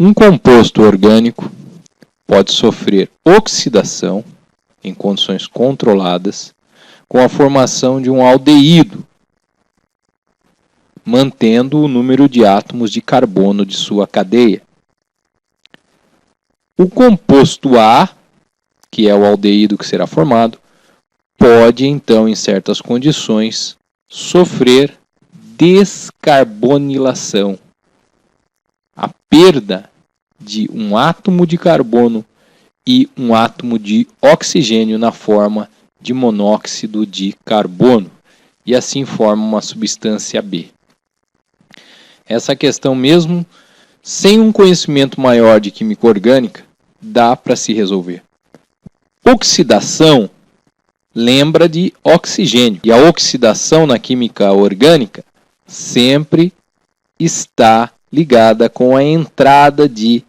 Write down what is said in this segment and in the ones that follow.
Um composto orgânico pode sofrer oxidação em condições controladas com a formação de um aldeído, mantendo o número de átomos de carbono de sua cadeia. O composto A, que é o aldeído que será formado, pode, então, em certas condições, sofrer descarbonilação, a perda de um átomo de carbono e um átomo de oxigênio na forma de monóxido de carbono, e assim forma uma substância B. Essa questão, mesmo sem um conhecimento maior de química orgânica, dá para se resolver. Oxidação lembra de oxigênio, e a oxidação na química orgânica sempre está ligada com a entrada de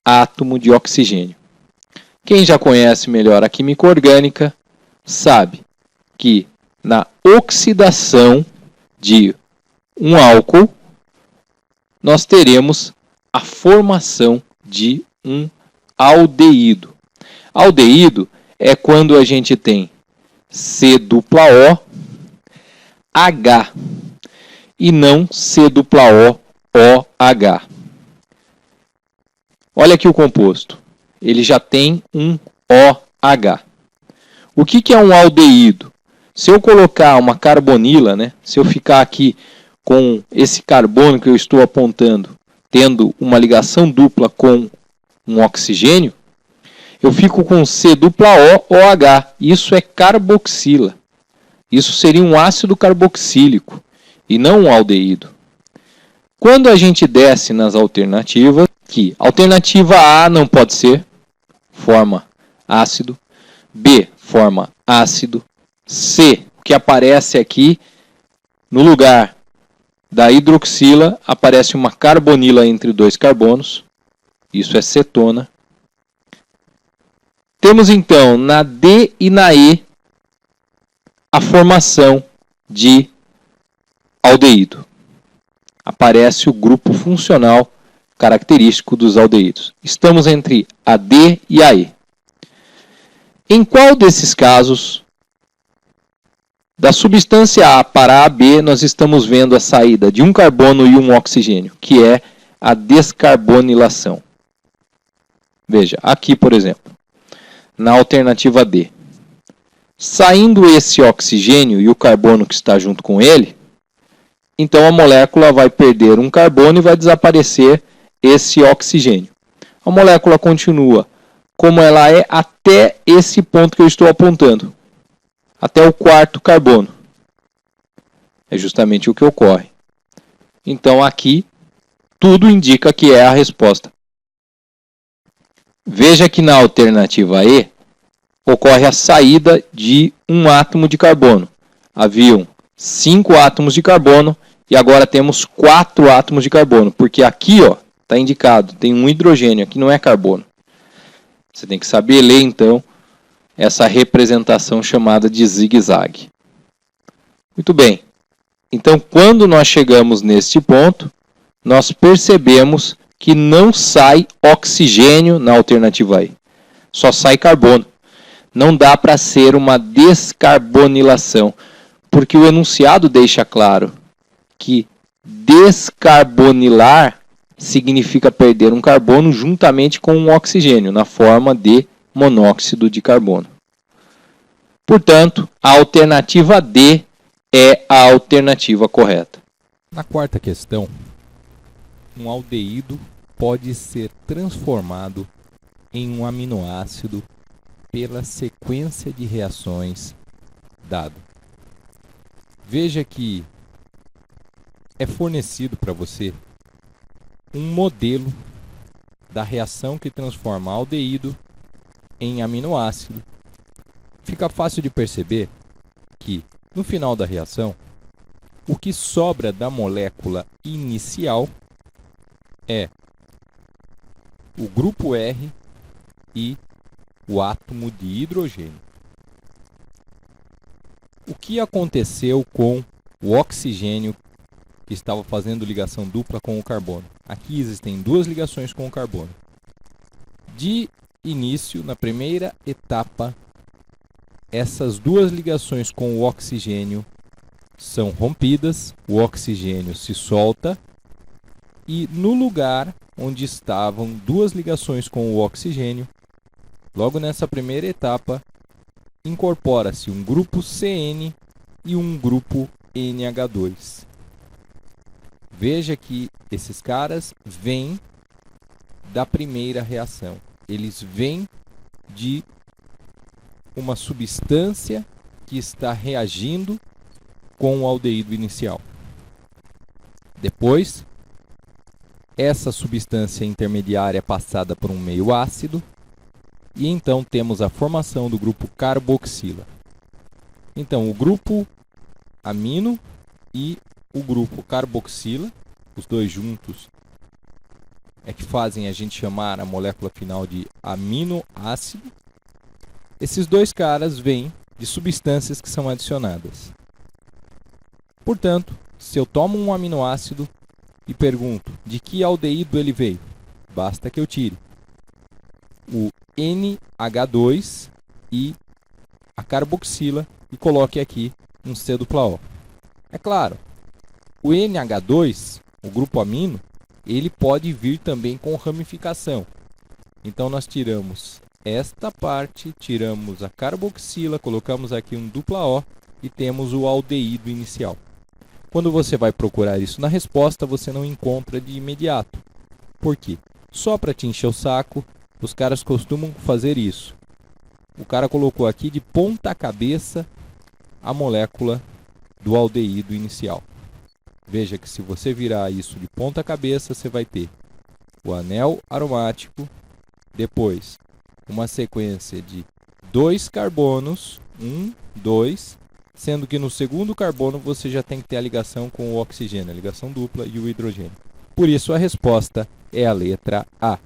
átomo de oxigênio. Quem já conhece melhor a química orgânica sabe que na oxidação de um álcool nós teremos a formação de um aldeído. Aldeído é quando a gente tem C-O, H e não C-O, OH. Olha aqui o composto. Ele já tem um OH. O que é um aldeído? Se eu colocar uma carbonila, se eu ficar aqui com esse carbono que eu estou apontando, tendo uma ligação dupla com um oxigênio, eu fico com C-O-OH. Isso é carboxila. Isso seria um ácido carboxílico e não um aldeído. Quando a gente desce nas alternativas, que alternativa A não pode ser, forma ácido, B forma ácido, C, que aparece aqui no lugar da hidroxila, aparece uma carbonila entre dois carbonos, isso é cetona. Temos então na D e na E a formação de aldeído. Aparece o grupo funcional característico dos aldeídos. Estamos entre a D e a E. Em qual desses casos, da substância A para a B, nós estamos vendo a saída de um carbono e um oxigênio, que é a descarbonilação? Veja, aqui, por exemplo, na alternativa D. Saindo esse oxigênio e o carbono que está junto com ele, então a molécula vai perder um carbono e vai desaparecer esse oxigênio. A molécula continua como ela é até esse ponto que eu estou apontando, até o quarto carbono. É justamente o que ocorre. Então aqui tudo indica que é a resposta. Veja que na alternativa E ocorre a saída de um átomo de carbono. Haviam 5 átomos de carbono e agora temos 4 átomos de carbono, porque aqui está indicado, tem um hidrogênio, aqui não é carbono. Você tem que saber ler então essa representação chamada de zigue-zague. Muito bem. Então, quando nós chegamos neste ponto, nós percebemos que não sai oxigênio na alternativa E. Só sai carbono. Não dá para ser uma descarbonilação, porque o enunciado deixa claro que descarbonilar significa perder um carbono juntamente com um oxigênio, na forma de monóxido de carbono. Portanto, a alternativa D é a alternativa correta. Na quarta questão, um aldeído pode ser transformado em um aminoácido pela sequência de reações dada. Veja que é fornecido para você um modelo da reação que transforma aldeído em aminoácido. Fica fácil de perceber que, no final da reação, o que sobra da molécula inicial é o grupo R e o átomo de hidrogênio. O que aconteceu com o oxigênio que estava fazendo ligação dupla com o carbono? aqui existem duas ligações com o carbono. De início, na primeira etapa, essas duas ligações com o oxigênio são rompidas, o oxigênio se solta e no lugar onde estavam duas ligações com o oxigênio, logo nessa primeira etapa, incorpora-se um grupo CN e um grupo NH2. Veja que esses caras vêm da primeira reação. Eles vêm de uma substância que está reagindo com o aldeído inicial. Depois, essa substância intermediária é passada por um meio ácido e então temos a formação do grupo carboxila. Então, o grupo amino e o grupo carboxila, os dois juntos, é que fazem a gente chamar a molécula final de aminoácido. Esses dois caras vêm de substâncias que são adicionadas. Portanto, se eu tomo um aminoácido e pergunto de que aldeído ele veio, basta que eu tire o NH2 e a carboxila e coloque aqui um C-O. É claro, o NH2, o grupo amino, ele pode vir também com ramificação. Então nós tiramos esta parte, tiramos a carboxila, colocamos aqui um O e temos o aldeído inicial. Quando você vai procurar isso na resposta, você não encontra de imediato. Por quê? Só para te encher o saco, os caras costumam fazer isso. O cara colocou aqui de ponta cabeça a molécula do aldeído inicial. Veja que se você virar isso de ponta cabeça, você vai ter o anel aromático, depois uma sequência de 2 carbonos, 1, 2, sendo que no segundo carbono você já tem que ter a ligação com o oxigênio, a ligação dupla e o hidrogênio. Por isso a resposta é a letra A.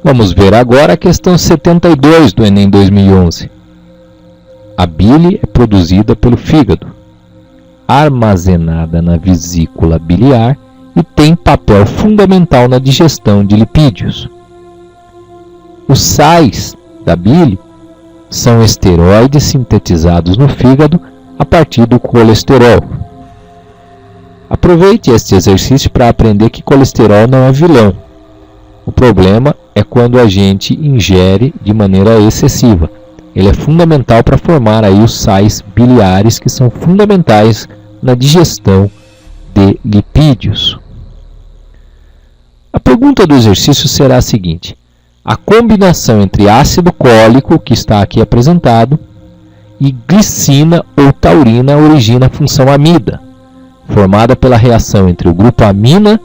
Vamos ver agora a questão 72 do Enem 2011. A bile é produzida pelo fígado, armazenada na vesícula biliar e tem papel fundamental na digestão de lipídios. Os sais da bile são esteroides sintetizados no fígado a partir do colesterol. Aproveite este exercício para aprender que colesterol não é vilão. O problema é quando a gente ingere de maneira excessiva. Ele é fundamental para formar aí os sais biliares que são fundamentais na digestão de lipídios. A pergunta do exercício será a seguinte: a combinação entre ácido cólico, que está aqui apresentado, e glicina ou taurina origina a função amida, formada pela reação entre o grupo amina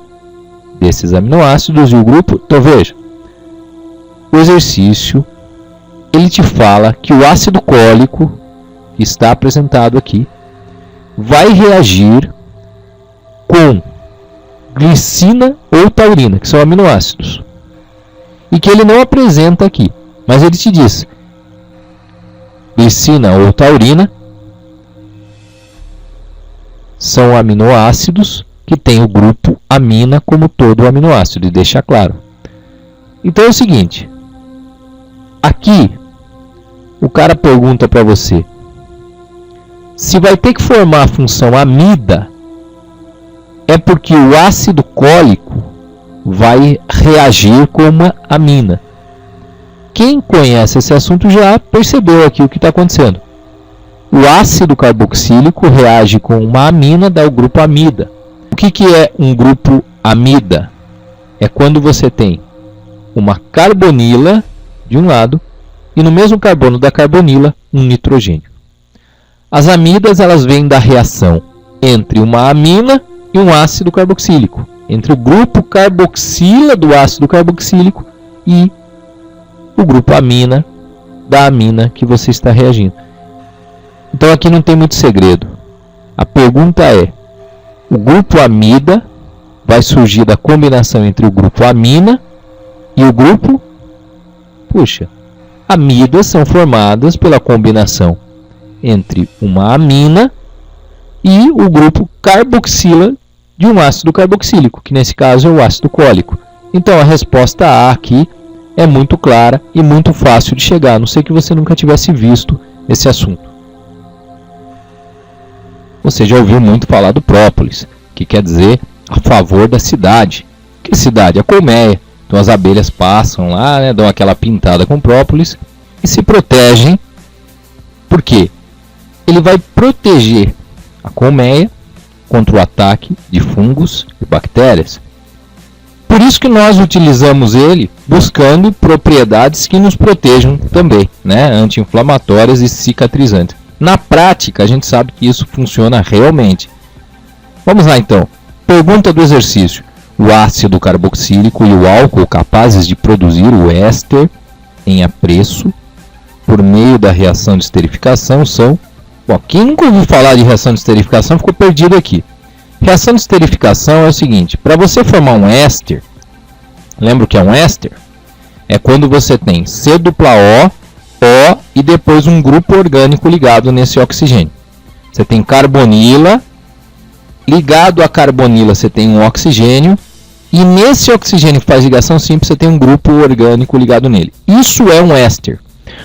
desses aminoácidos e o grupo... Então veja, o exercício ele te fala que o ácido cólico, que está apresentado aqui, vai reagir com glicina ou taurina, que são aminoácidos, e que ele não apresenta aqui, mas ele te diz glicina ou taurina são aminoácidos que têm o grupo amina como todo o aminoácido, e deixa claro. Então é o seguinte, aqui o cara pergunta para você se vai ter que formar a função amida, é porque o ácido cólico vai reagir com uma amina. Quem conhece esse assunto já percebeu aqui o que está acontecendo. O ácido carboxílico reage com uma amina, dá o grupo amida. O que é um grupo amida? É quando você tem uma carbonila de um lado e no mesmo carbono da carbonila um nitrogênio. As amidas elas vêm da reação entre uma amina e um ácido carboxílico, entre o grupo carboxila do ácido carboxílico e o grupo amina da amina que você está reagindo. Então aqui não tem muito segredo. A pergunta é: o grupo amida vai surgir da combinação entre o grupo amina e o grupo... Puxa, amidas são formadas pela combinação entre uma amina e o grupo carboxila de um ácido carboxílico, que nesse caso é o ácido cólico. Então a resposta A aqui é muito clara e muito fácil de chegar, a não ser que você nunca tivesse visto esse assunto. Você já ouviu muito falar do própolis, que quer dizer a favor da cidade. Que cidade? A colmeia. Então as abelhas passam lá, né, dão aquela pintada com própolis e se protegem. Por quê? Ele vai proteger a colmeia contra o ataque de fungos e bactérias. Por isso que nós utilizamos ele buscando propriedades que nos protejam também, né, anti-inflamatórias e cicatrizantes. Na prática, a gente sabe que isso funciona realmente. Vamos lá então. Pergunta do exercício. O ácido carboxílico e o álcool capazes de produzir o éster em apreço por meio da reação de esterificação são... Bom, quem nunca ouviu falar de reação de esterificação ficou perdido aqui. Reação de esterificação é o seguinte. Para você formar um éster, lembra o que é um éster? É quando você tem C+O, O e depois um grupo orgânico ligado nesse oxigênio. Você tem carbonila, ligado à carbonila você tem um oxigênio, e nesse oxigênio que faz ligação simples você tem um grupo orgânico ligado nele. Isso é um éster.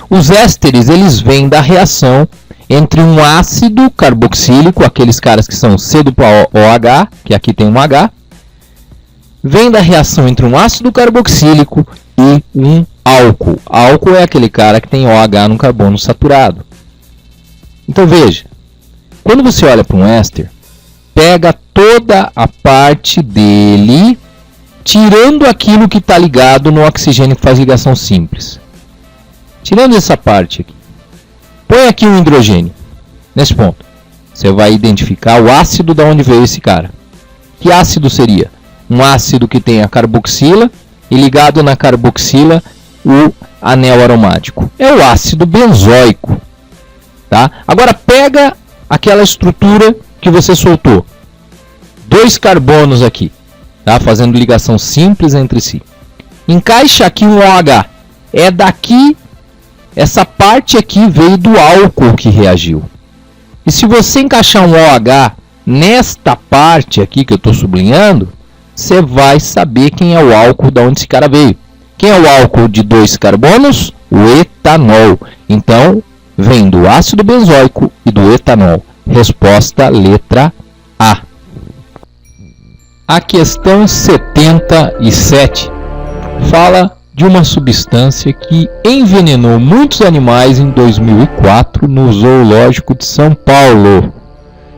Os ésteres eles vêm da reação entre um ácido carboxílico, aqueles caras que são C+OH, que aqui tem um H, vem da reação entre um ácido carboxílico e um álcool. Álcool é aquele cara que tem OH no carbono saturado. Então veja, quando você olha para um éster, pega toda a parte dele, tirando aquilo que está ligado no oxigênio que faz ligação simples. Tirando essa parte aqui. Põe aqui um hidrogênio. Nesse ponto. Você vai identificar o ácido de onde veio esse cara. Que ácido seria? Um ácido que tem a carboxila e ligado na carboxila o anel aromático. É o ácido benzoico. Tá? Agora pega aquela estrutura que você soltou. 2 carbonos aqui. Tá? Fazendo ligação simples entre si. Encaixa aqui um OH. É daqui, essa parte aqui veio do álcool que reagiu. E se você encaixar um OH nesta parte aqui que eu estou sublinhando, você vai saber quem é o álcool de onde esse cara veio. Quem é o álcool de 2 carbonos? O etanol. Então, vem do ácido benzoico e do etanol. Resposta letra A. A questão 77 fala de uma substância que envenenou muitos animais em 2004 no Zoológico de São Paulo.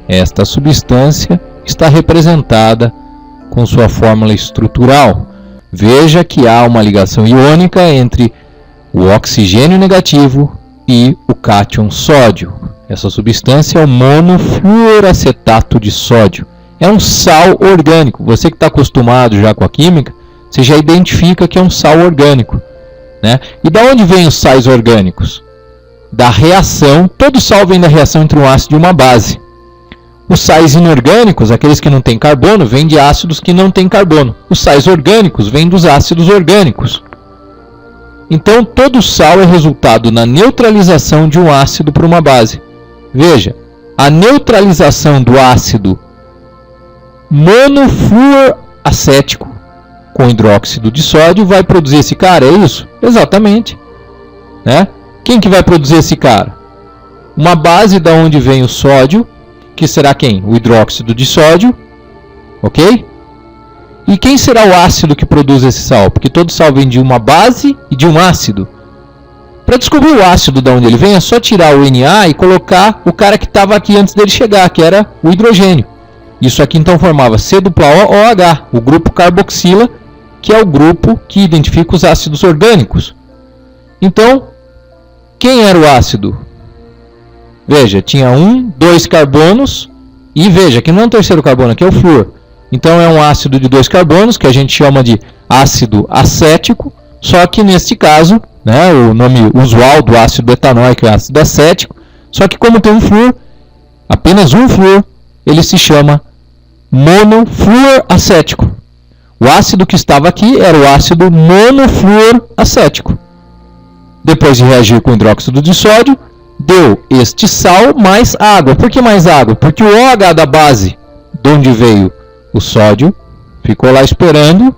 Esta substância está representada com sua fórmula estrutural. Veja que há uma ligação iônica entre o oxigênio negativo e o cátion sódio. Essa substância é o monofluoracetato de sódio. É um sal orgânico. Você que está acostumado já com a química, você já identifica que é um sal orgânico, né? E da onde vêm os sais orgânicos? Da reação. Todo sal vem da reação entre um ácido e uma base. Os sais inorgânicos, aqueles que não têm carbono, vêm de ácidos que não têm carbono. Os sais orgânicos vêm dos ácidos orgânicos. Então, todo sal é resultado na neutralização de um ácido por uma base. Veja, a neutralização do ácido monofluoracético com hidróxido de sódio vai produzir esse cara, é isso? Exatamente. Né? Quem que vai produzir esse cara? Uma base da onde vem o sódio, que será quem? O hidróxido de sódio, ok? E quem será o ácido que produz esse sal? Porque todo sal vem de uma base e de um ácido. Para descobrir o ácido de onde ele vem, é só tirar o Na e colocar o cara que estava aqui antes dele chegar, que era o hidrogênio. Isso aqui então formava C+OOH, o grupo carboxila, que é o grupo que identifica os ácidos orgânicos. Então, quem era o ácido? Veja, tinha 2 carbonos, e veja, aqui não é um terceiro carbono, aqui é o flúor. Então é um ácido de 2 carbonos, que a gente chama de ácido acético, só que neste caso, né, o nome usual do ácido etanóico é ácido acético, só que como tem um flúor, apenas um flúor, ele se chama monofluoracético. O ácido que estava aqui era o ácido monofluoracético. Depois de reagir com hidróxido de sódio, deu este sal mais água. Por que mais água? Porque o OH da base, de onde veio O sódio ficou lá esperando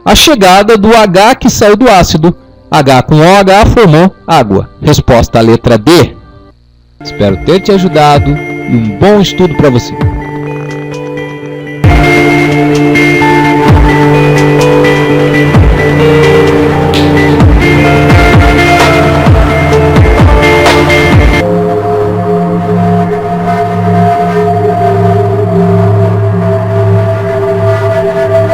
a chegada do H que saiu do ácido. H com OH formou água. Resposta a letra D. Espero ter te ajudado e um bom estudo para você.